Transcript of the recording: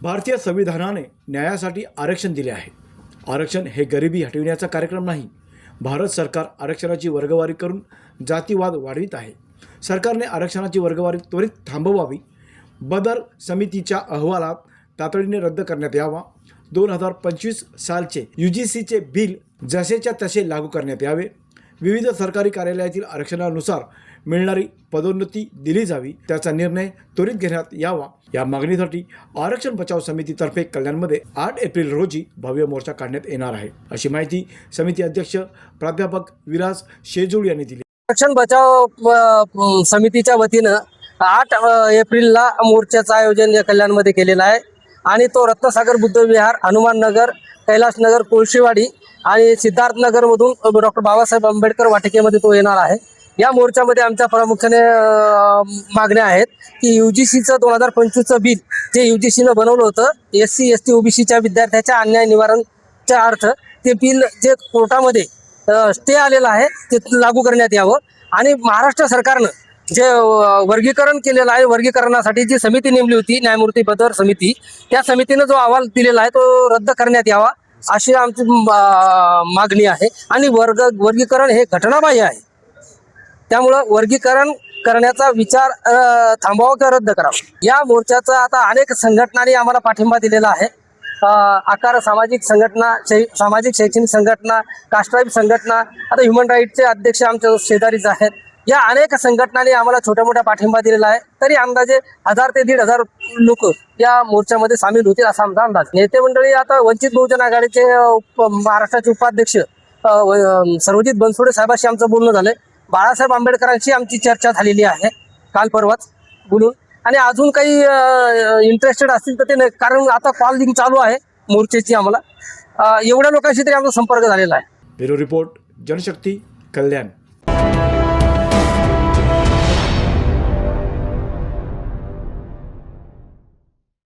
भारतीय संविधानाने न्यायासाठी आरक्षण दिले आहे। आरक्षण हे गरिबी हटविण्याचा कार्यक्रम नाही। भारत सरकार आरक्षणाची वर्गवारी करून जातीवाद वाढवित आहे। सरकारने आरक्षणाची वर्गवारी त्वरित थांबवावी। बदर समितीच्या अहवालात तातडीने रद्द करण्यात यावा। 2025 सालचे UGCचे बिल जसेच्या तसे लागू करण्यात यावे। विविध सरकारी कार्यालयातील आरक्षणानुसार मिळणारी पदोन्नती दिली जावी, त्याचा निर्णय त्वरित घेण्यात यावा। या मागणीसाठी आरक्षण बचाव समितीतर्फे कल्याणमध्ये 8 एप्रिल रोजी भव्य मोर्चा काढण्यात येणार आहे, अशी माहिती समिती अध्यक्ष प्राध्यापक विराज शेजूळ यांनी दिली। आरक्षण बचाव समितीच्या वतीनं 8 एप्रिलला मोर्चाचं आयोजन कल्याणमध्ये केलेलं आहे आणि तो रत्नसागर बुद्ध विहार, हनुमान नगर, कैलास नगर, कोळशीवाडी आणि सिद्धार्थ नगरमधून डॉक्टर बाबासाहेब आंबेडकर वाटिकेमध्ये तो येणार आहे। या मोर्चामध्ये आमच्या प्रामुख्याने मागण्या आहेत की UGCचं 2025चं बिल जे UGCनं बनवलं होतं, SC ST OBCच्या विद्यार्थ्याच्या अन्याय निवारणच्या अर्थ ते बिल जे कोर्टामध्ये स्टे आलेलं आहे ते लागू करण्यात यावं आणि महाराष्ट्र सरकारनं जे वर्गीकरण केलेलं आहे, वर्गीकरणासाठी जी समिती नेमली होती न्यायमूर्ती बदर समिती, त्या समितीनं जो अहवाल दिलेला आहे तो रद्द करण्यात यावा अशी आमची मागणी आहे। आणि वर्गीकरण हे घटनाबाह्य आहे, त्यामुळं वर्गीकरण करण्याचा विचार थांबवावा किंवा रद्द करावा। या मोर्चाचा आता अनेक संघटनांनी आम्हाला पाठिंबा दिलेला आहे। आकार सामाजिक संघटना, सामाजिक शैक्षणिक संघटना, कास्ट्राईब संघटना, आता ह्युमन राईटचे अध्यक्ष आमच्या शेजारीच आहेत। या अनेक संघटनांनी आम्हाला छोट्या मोठ्या पाठिंबा दिलेला आहे। तरी अंदाजे 1000 ते 1500 लोक या मोर्चामध्ये सामील होतील असा आमचा अंदाज। नेते मंडळी आता वंचित बहुजन आघाडीचे महाराष्ट्राचे उपाध्यक्ष सर्वजित बनसोडे साहेबांशी आमचं बोलणं झालंय। बाळासाहेब आंबेडकरांची आमची चर्चा झालेली आहे काल परवाच बोलून, आणि अजून काही इंटरेस्टेड असतील तर ते, कारण आता कॉलिंग चालू आहे मोर्चेची आम्हाला, एवढ्या लोकांशी तरी आमचा संपर्क झालेला आहे। ब्युरो रिपोर्ट, जनशक्ती, कल्याण।